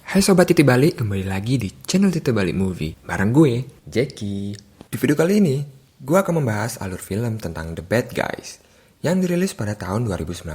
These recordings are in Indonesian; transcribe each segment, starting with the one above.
Hai Sobat Titi Balik, kembali lagi di channel Titi Balik Movie bareng gue, Jackie. Di video kali ini, gue akan membahas alur film tentang The Bad Guys yang dirilis pada tahun 2019.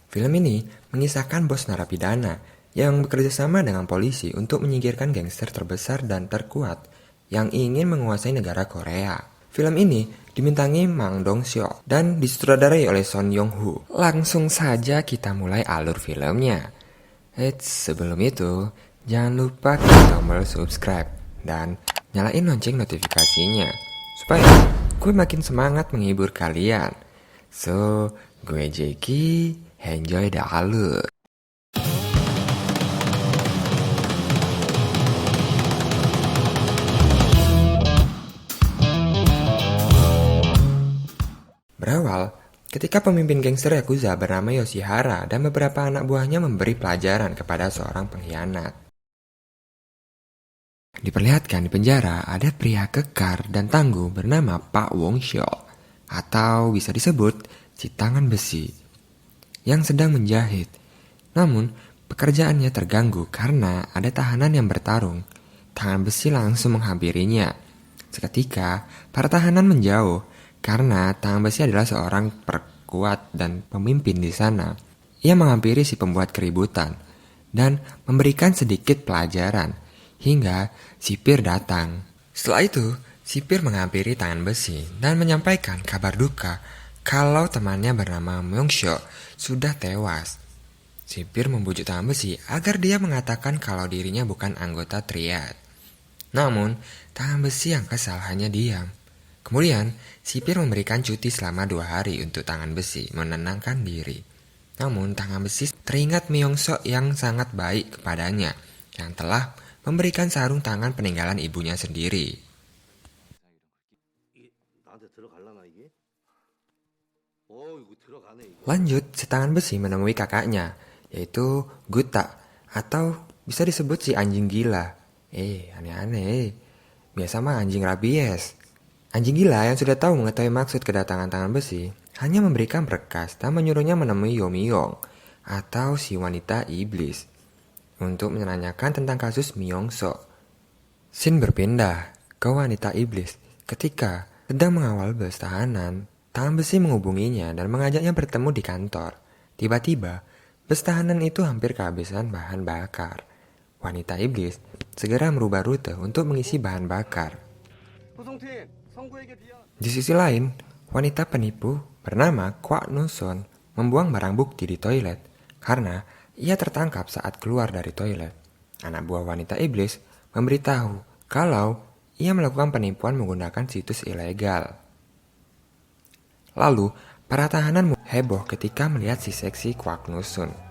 Film ini mengisahkan bos narapidana yang bekerja sama dengan polisi untuk menyingkirkan gangster terbesar dan terkuat yang ingin menguasai negara Korea. Film ini dimintangi Mang Dong-seok dan disutradarai oleh Son Yong-ho. Langsung saja kita mulai alur filmnya. Sebelum itu, jangan lupa klik tombol subscribe dan nyalain lonceng notifikasinya supaya gue makin semangat menghibur kalian. So, gue Jackie, enjoy the alur. Berawal ketika pemimpin gangster Yakuza bernama Yoshihara dan beberapa anak buahnya memberi pelajaran kepada seorang pengkhianat. Diperlihatkan di penjara ada pria kekar dan tangguh bernama Pak Wong Seok, atau bisa disebut si tangan besi, yang sedang menjahit. Namun, pekerjaannya terganggu karena ada tahanan yang bertarung. Tangan besi langsung menghampirinya. Seketika, para tahanan menjauh karena tangan besi adalah seorang perkuat dan pemimpin di sana. Ia menghampiri si pembuat keributan dan memberikan sedikit pelajaran hingga sipir datang. Setelah itu, sipir menghampiri tangan besi dan menyampaikan kabar duka kalau temannya bernama Myung-seo sudah tewas. Sipir membujuk tangan besi agar dia mengatakan kalau dirinya bukan anggota triad. Namun, tangan besi yang kesal hanya diam. Kemudian, sipir memberikan cuti selama 2 hari untuk tangan besi menenangkan diri. Namun, tangan besi teringat Myung-seo yang sangat baik kepadanya, yang telah memberikan sarung tangan peninggalan ibunya sendiri. Lanjut, si tangan besi menemui kakaknya, yaitu Guta, atau bisa disebut si anjing gila. Aneh-aneh. Biasa mah anjing rabies. Anjing gila yang sudah tahu mengetahui maksud kedatangan tangan besi, hanya memberikan berkas dan menyuruhnya menemui Yomiyong, atau si wanita iblis, untuk menanyakan tentang kasus Myung-seo. Scene berpindah ke wanita iblis. Ketika sedang mengawal bus tahanan, tangan besi menghubunginya dan mengajaknya bertemu di kantor. Tiba-tiba, bus tahanan itu hampir kehabisan bahan bakar. Wanita iblis segera merubah rute untuk mengisi bahan bakar. Di sisi lain, wanita penipu bernama Kwak Nuson membuang barang bukti di toilet karena ia tertangkap saat keluar dari toilet. Anak buah wanita iblis memberitahu kalau ia melakukan penipuan menggunakan situs ilegal. Lalu, para tahanan heboh ketika melihat si seksi Kwak Nusun.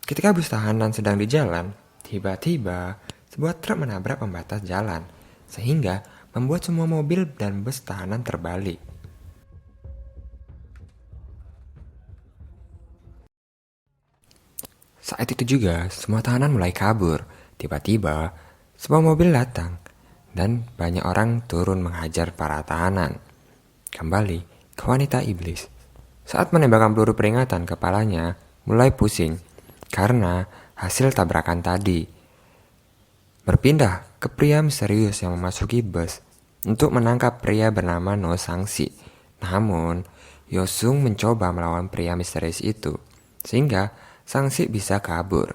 Ketika bus tahanan sedang di jalan, tiba-tiba sebuah truk menabrak pembatas jalan, sehingga membuat semua mobil dan bus tahanan terbalik. Saat itu juga, semua tahanan mulai kabur. Tiba-tiba, sebuah mobil datang, dan banyak orang turun menghajar para tahanan. Kembali ke wanita iblis. Saat menembakkan peluru peringatan, kepalanya mulai pusing karena hasil tabrakan tadi. Berpindah ke pria misterius yang memasuki bus untuk menangkap pria bernama No Sang-si. Namun, Yosung mencoba melawan pria misterius itu, sehingga Sang-si bisa kabur.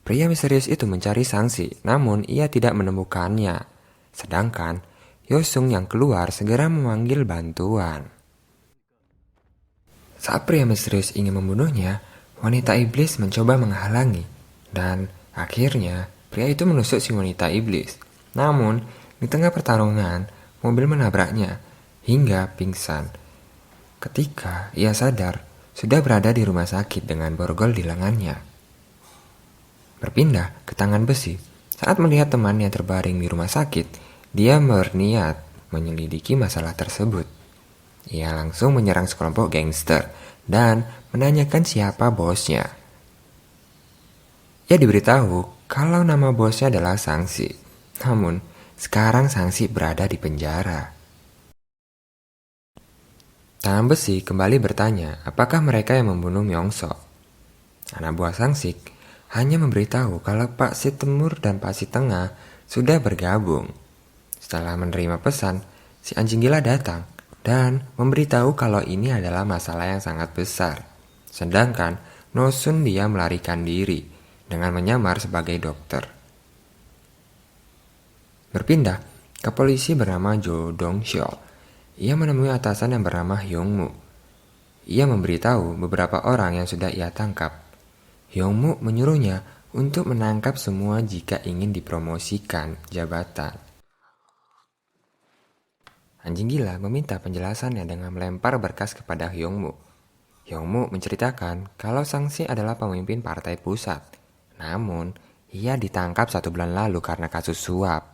Pria misterius itu mencari Sang-si, namun ia tidak menemukannya. Sedangkan Yosung yang keluar segera memanggil bantuan. Saat pria misterius ingin membunuhnya, wanita iblis mencoba menghalangi, dan akhirnya pria itu menusuk si wanita iblis. Namun, di tengah pertarungan, mobil menabraknya hingga pingsan. Ketika ia sadar, sudah berada di rumah sakit dengan borgol di lengannya. Berpindah ke tangan besi, saat melihat temannya terbaring di rumah sakit, dia berniat menyelidiki masalah tersebut. Ia langsung menyerang sekelompok gangster dan menanyakan siapa bosnya. Ia diberitahu kalau nama bosnya adalah Sang-si. Namun, sekarang Sang-si berada di penjara. Tangan besi kembali bertanya apakah mereka yang membunuh Myongso. Anak buah Sangsik hanya memberitahu kalau Pak Si Timur dan Pak Si Tengah sudah bergabung. Setelah menerima pesan, si anjing gila datang dan memberitahu kalau ini adalah masalah yang sangat besar. Sedangkan Nosun dia melarikan diri dengan menyamar sebagai dokter. Berpindah ke polisi bernama Jo Dong Seol. Ia menemui atasan yang bernama Hyung-mu. Ia memberitahu beberapa orang yang sudah ia tangkap. Hyung-mu menyuruhnya untuk menangkap semua jika ingin dipromosikan jabatan. Anjing gila meminta penjelasannya dengan melempar berkas kepada Hyung-mu. Hyung-mu menceritakan kalau Sang-si adalah pemimpin partai pusat. Namun, ia ditangkap 1 bulan lalu karena kasus suap.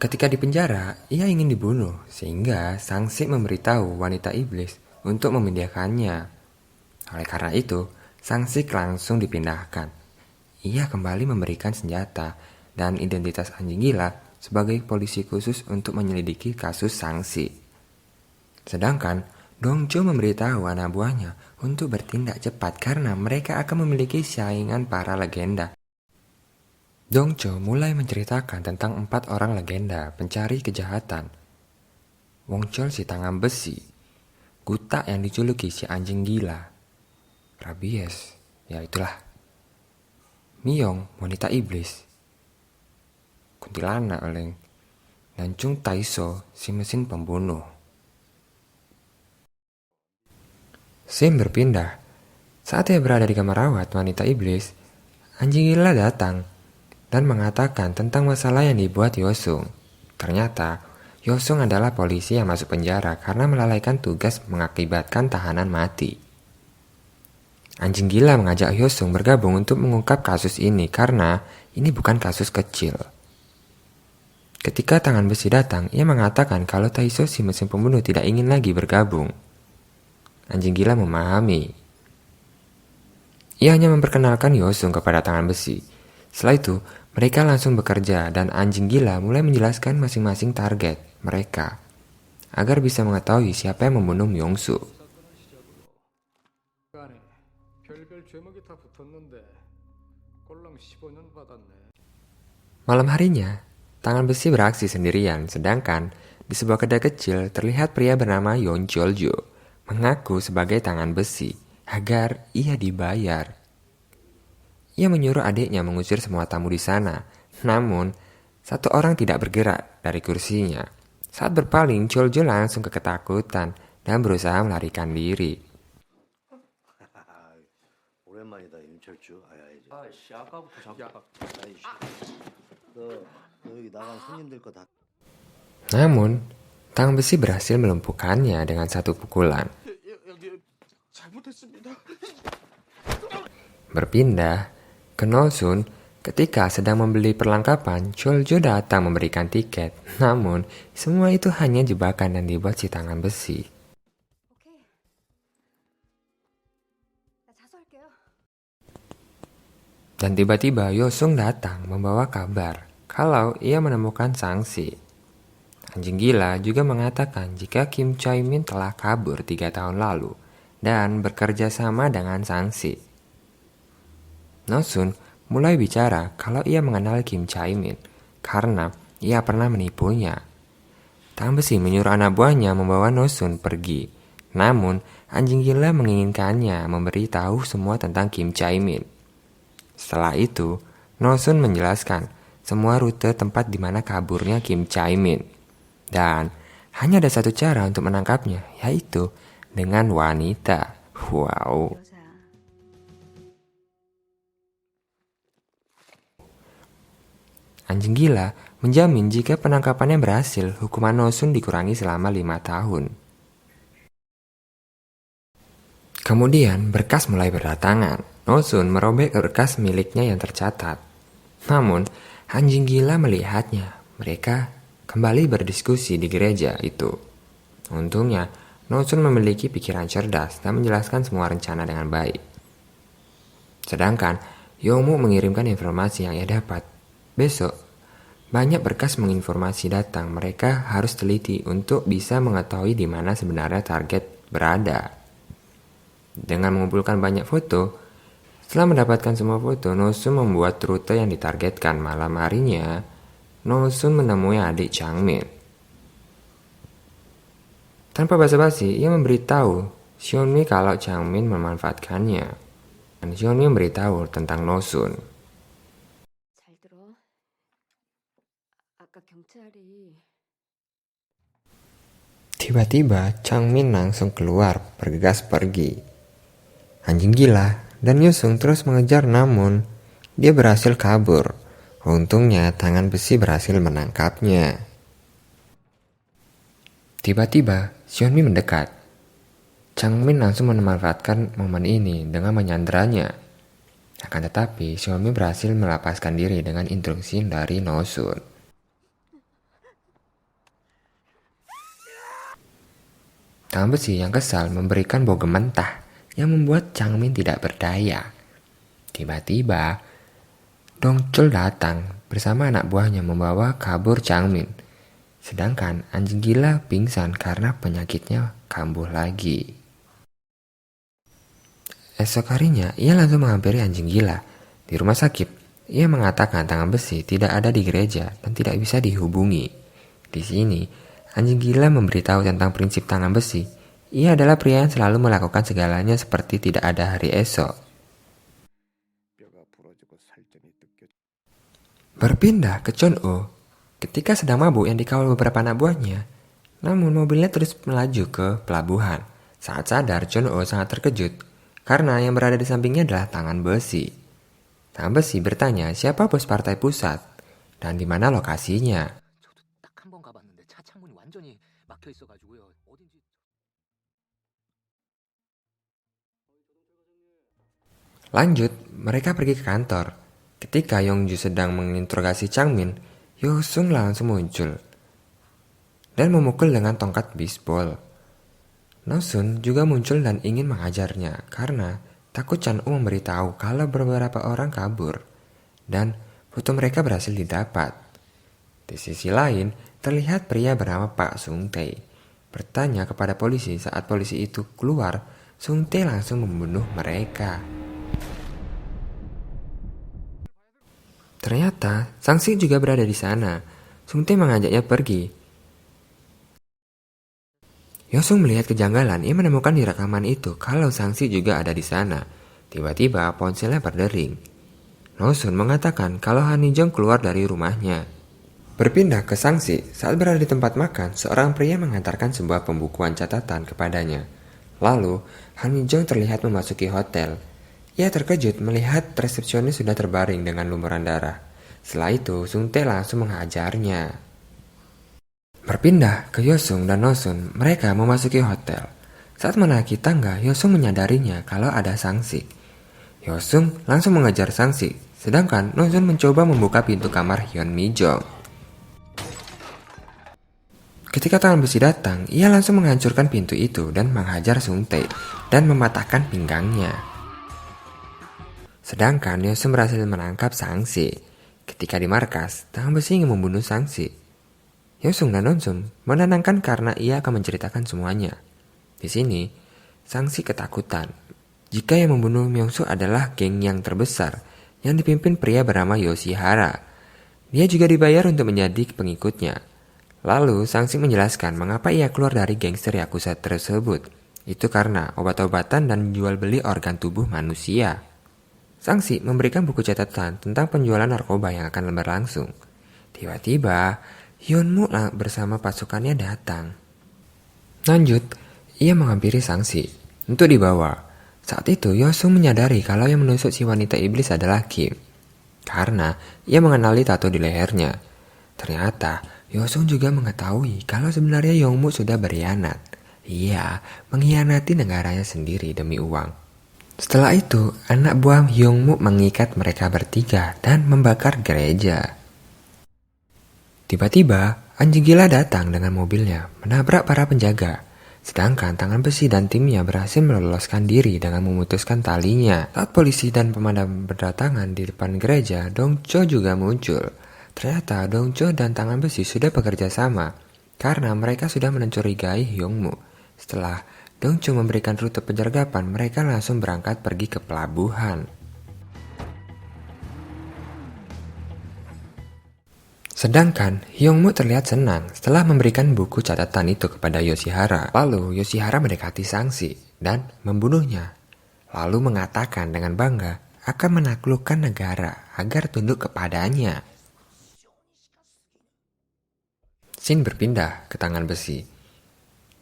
Ketika di penjara, ia ingin dibunuh, sehingga Sang-si memberitahu wanita iblis untuk memindahkannya. Oleh karena itu, Sang-si langsung dipindahkan. Ia kembali memberikan senjata dan identitas anjing gila sebagai polisi khusus untuk menyelidiki kasus Sang-si. Sedangkan Dongjo memberitahu anak buahnya untuk bertindak cepat karena mereka akan memiliki saingan para legenda. Dongjo mulai menceritakan tentang 4 orang legenda pencari kejahatan. Wong Chol si tangan besi, Guta yang dijuluki si anjing gila, Rabies, ya itulah, Miyong wanita iblis, Kuntilanak oleng, dan Chung Taiso si mesin pembunuh. Sim berpindah. Saat ia berada di kamar rawat wanita iblis, anjing gila datang dan mengatakan tentang masalah yang dibuat Yosung. Ternyata, Yosung adalah polisi yang masuk penjara karena melalaikan tugas mengakibatkan tahanan mati. Anjing gila mengajak Yosung bergabung untuk mengungkap kasus ini karena ini bukan kasus kecil. Ketika tangan besi datang, ia mengatakan kalau Taiso si mesin pembunuh tidak ingin lagi bergabung. Anjing gila memahami. Ia hanya memperkenalkan Yosung kepada tangan besi. Setelah itu, mereka langsung bekerja dan anjing gila mulai menjelaskan masing-masing target mereka agar bisa mengetahui siapa yang membunuh Myongsu. Malam harinya, tangan besi beraksi sendirian, sedangkan di sebuah kedai kecil terlihat pria bernama Yon Choljo mengaku sebagai tangan besi agar ia dibayar. Ia menyuruh adiknya mengusir semua tamu di sana. Namun, 1 orang tidak bergerak dari kursinya. Saat berpaling, Choljo langsung ketakutan dan berusaha melarikan diri. Namun, tangan besi berhasil melumpuhkannya dengan 1 pukulan. Berpindah ke Nosun, ketika sedang membeli perlengkapan, Choljo datang memberikan tiket. Namun, semua itu hanya jebakan yang dibuat si tangan besi. Dan tiba-tiba Yosung datang membawa kabar kalau ia menemukan Sang-si. Anjing gila juga mengatakan jika Kim Choi-min telah kabur 3 tahun lalu dan bekerja sama dengan Sang-si. Nosun mulai bicara kalau ia mengenal Kim Chai-min karena ia pernah menipunya. Tangan besi menyuruh anak buahnya membawa Nosun pergi. Namun, anjing gila menginginkannya memberitahu semua tentang Kim Chai-min. Setelah itu, Nosun menjelaskan semua rute tempat di mana kaburnya Kim Chai-min. Dan hanya ada 1 cara untuk menangkapnya, yaitu dengan wanita. Wow. Anjing gila menjamin jika penangkapannya berhasil, hukuman Nosun dikurangi selama 5 tahun. Kemudian berkas mulai berdatangan. Nosun merobek berkas miliknya yang tercatat. Namun, anjing gila melihatnya. Mereka kembali berdiskusi di gereja itu. Untungnya, Nosun memiliki pikiran cerdas dan menjelaskan semua rencana dengan baik. Sedangkan, Yomu mengirimkan informasi yang ia dapat. Besok, Banyak berkas menginformasi datang, mereka harus teliti untuk bisa mengetahui di mana sebenarnya target berada. Dengan mengumpulkan banyak foto, setelah mendapatkan semua foto, Nosun membuat rute yang ditargetkan. Malam harinya, Nosun menemui adik Changmin. Tanpa basa-basi, ia memberitahu Xiaomi kalau Changmin memanfaatkannya. Dan Xiaomi memberitahu tentang Nosun. 잘 들어. 아까 경찰이 Tiba-tiba, Changmin langsung keluar, bergegas pergi. Anjing gila dan Yusung terus mengejar, namun dia berhasil kabur. Untungnya tangan besi berhasil menangkapnya. Tiba-tiba, Xiaomi mendekat. Changmin langsung memanfaatkan momen ini dengan menyanderanya. Akan tetapi, Xiaomi berhasil melepaskan diri dengan instruksi dari Nosun. Tangan besi yang kesal memberikan bogem mentah yang membuat Changmin tidak berdaya. Tiba-tiba, Dongchul datang bersama anak buahnya membawa kabur Changmin. Sedangkan anjing gila pingsan karena penyakitnya kambuh lagi. Esok harinya, ia langsung menghampiri anjing gila. Di rumah sakit, ia mengatakan tangan besi tidak ada di gereja dan tidak bisa dihubungi. Di sini, anjing gila memberitahu tentang prinsip tangan besi. Ia adalah pria yang selalu melakukan segalanya seperti tidak ada hari esok. Berpindah ke Chon-oh ketika sedang mabuk yang dikawal beberapa anak buahnya. Namun mobilnya terus melaju ke pelabuhan. Saat sadar, Chon-oh sangat terkejut karena yang berada di sampingnya adalah tangan besi. Tangan besi bertanya siapa bos partai pusat dan di mana lokasinya. 저도 딱 한 번 가봤는데 차 창문이 완전히 막혀 있어가지고요. 어딘지. Lanjut, mereka pergi ke kantor. Ketika Yongju sedang menginterogasi Changmin, Yosung langsung muncul dan memukul dengan tongkat bisbol. Nosun juga muncul dan ingin mengajarnya karena takut Chan-oh memberitahu kalau beberapa orang kabur dan foto mereka berhasil didapat. Di sisi lain, terlihat pria bernama Pak Sung Tae bertanya kepada polisi. Saat polisi itu keluar, Sung Tae langsung membunuh mereka. Ternyata, Sang-si juga berada di sana. Sung Tae mengajaknya pergi. Yosung melihat kejanggalan, ia menemukan di rekaman itu kalau Sang-si juga ada di sana. Tiba-tiba ponselnya berdering. Nosun mengatakan kalau Han Hee-jong keluar dari rumahnya. Berpindah ke Sang-si, saat berada di tempat makan, seorang pria mengantarkan sebuah pembukuan catatan kepadanya. Lalu, Han Hee-jong terlihat memasuki hotel. Ia terkejut melihat resepsionis sudah terbaring dengan lumuran darah. Setelah itu, Sung Tae langsung menghajarnya. Berpindah ke Yosung dan Nosun, mereka memasuki hotel. Saat menaiki tangga, Yosung menyadarinya kalau ada Sang-si. Yosung langsung mengejar Sang-si, sedangkan Nosun mencoba membuka pintu kamar Hyun Mi-jong. Ketika tangan besi datang, ia langsung menghancurkan pintu itu dan menghajar Sung Tae dan mematahkan pinggangnya. Sedangkan Yosung berhasil menangkap Sang-si. Ketika di markas, tangan besi ingin membunuh Sang-si. Yosung dan Nosun menenangkan karena ia akan menceritakan semuanya. Di sini, Sang-si ketakutan. Jika yang membunuh Myung-soo adalah geng yang terbesar yang dipimpin pria bernama Yoshihara. Dia juga dibayar untuk menjadi pengikutnya. Lalu, Sang-si menjelaskan mengapa ia keluar dari gangster Yakuza tersebut. Itu karena obat-obatan dan jual beli organ tubuh manusia. Sang-si memberikan buku catatan tentang penjualan narkoba yang akan berlangsung. Tiba-tiba, Hyun-mu bersama pasukannya datang. Lanjut, ia menghampiri Sang-si untuk dibawa. Saat itu, Yosung menyadari kalau yang menusuk si wanita iblis adalah Kim. Karena ia mengenali tato di lehernya. Ternyata, Yosung juga mengetahui kalau sebenarnya Yongmu sudah berkhianat. Ia mengkhianati negaranya sendiri demi uang. Setelah itu, anak buah Hyungmu mengikat mereka bertiga dan membakar gereja. Tiba-tiba, anjing gila datang dengan mobilnya, menabrak para penjaga. Sedangkan tangan besi dan timnya berhasil meloloskan diri dengan memutuskan talinya. Saat polisi dan pemadam berdatangan di depan gereja, Dongcho juga muncul. Ternyata Dongcho dan Tangan Besi sudah bekerja sama karena mereka sudah mencurigai Hyungmu. Setelah Dongcho memberikan rute penyergapan, mereka langsung berangkat pergi ke pelabuhan. Sedangkan Hyungmu terlihat senang setelah memberikan buku catatan itu kepada Yoshihara. Lalu Yoshihara mendekati Sangsi dan membunuhnya. Lalu mengatakan dengan bangga akan menaklukkan negara agar tunduk kepadanya. Shin berpindah ke Tangan Besi.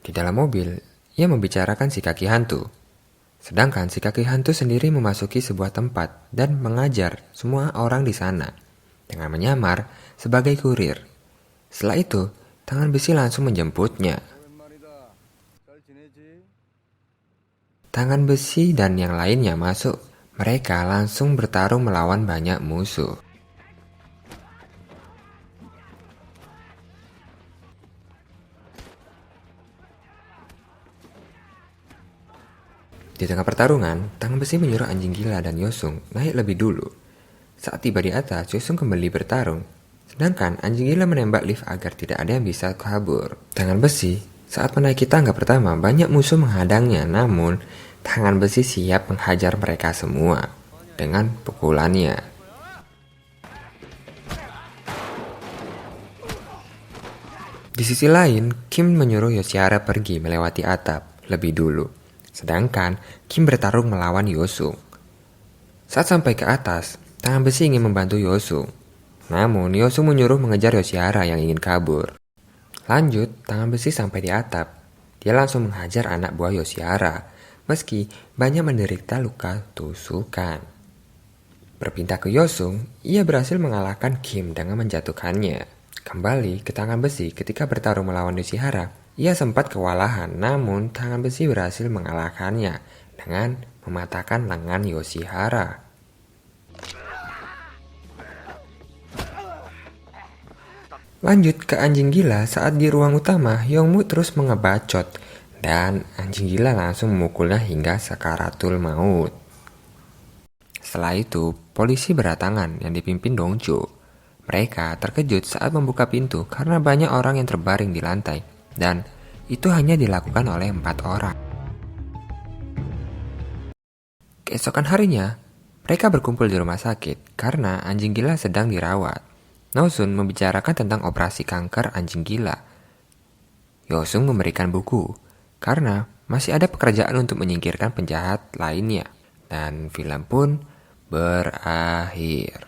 Di dalam mobil, ia membicarakan si kaki hantu. Sedangkan si kaki hantu sendiri memasuki sebuah tempat dan mengajar semua orang di sana dengan menyamar sebagai kurir. Setelah itu, Tangan Besi langsung menjemputnya. Tangan Besi dan yang lainnya masuk. Mereka langsung bertarung melawan banyak musuh. Di tengah pertarungan, Tangan Besi menyuruh anjing gila dan Yosung naik lebih dulu. Saat tiba di atas, Yosung kembali bertarung. Sedangkan anjing gila menembak lift agar tidak ada yang bisa kabur. Tangan Besi, saat menaiki tangga pertama, banyak musuh menghadangnya. Namun, Tangan Besi siap menghajar mereka semua dengan pukulannya. Di sisi lain, Kim menyuruh Yoshihara pergi melewati atap lebih dulu. Sedangkan Kim bertarung melawan Yosung. Saat sampai ke atas, Tangan Besi ingin membantu Yosung. Namun Yosung menyuruh mengejar Yoshihara yang ingin kabur. Lanjut, Tangan Besi sampai di atap. Dia langsung menghajar anak buah Yoshihara, meski banyak menderita luka tusukan. Berpindah ke Yosung, ia berhasil mengalahkan Kim dengan menjatuhkannya. Kembali ke Tangan Besi ketika bertarung melawan Yoshihara, ia sempat kewalahan, namun Tangan Besi berhasil mengalahkannya dengan mematahkan lengan Yoshihara. Lanjut ke anjing gila, saat di ruang utama, Hyungmu terus mengebacot dan anjing gila langsung memukulnya hingga sakaratul maut. Setelah itu, polisi berdatangan yang dipimpin Dongcho. Mereka terkejut saat membuka pintu karena banyak orang yang terbaring di lantai. Dan itu hanya dilakukan oleh 4 orang. Keesokan harinya, mereka berkumpul di rumah sakit karena anjing gila sedang dirawat. Nosun membicarakan tentang operasi kanker anjing gila. Yosung memberikan buku karena masih ada pekerjaan untuk menyingkirkan penjahat lainnya. Dan film pun berakhir.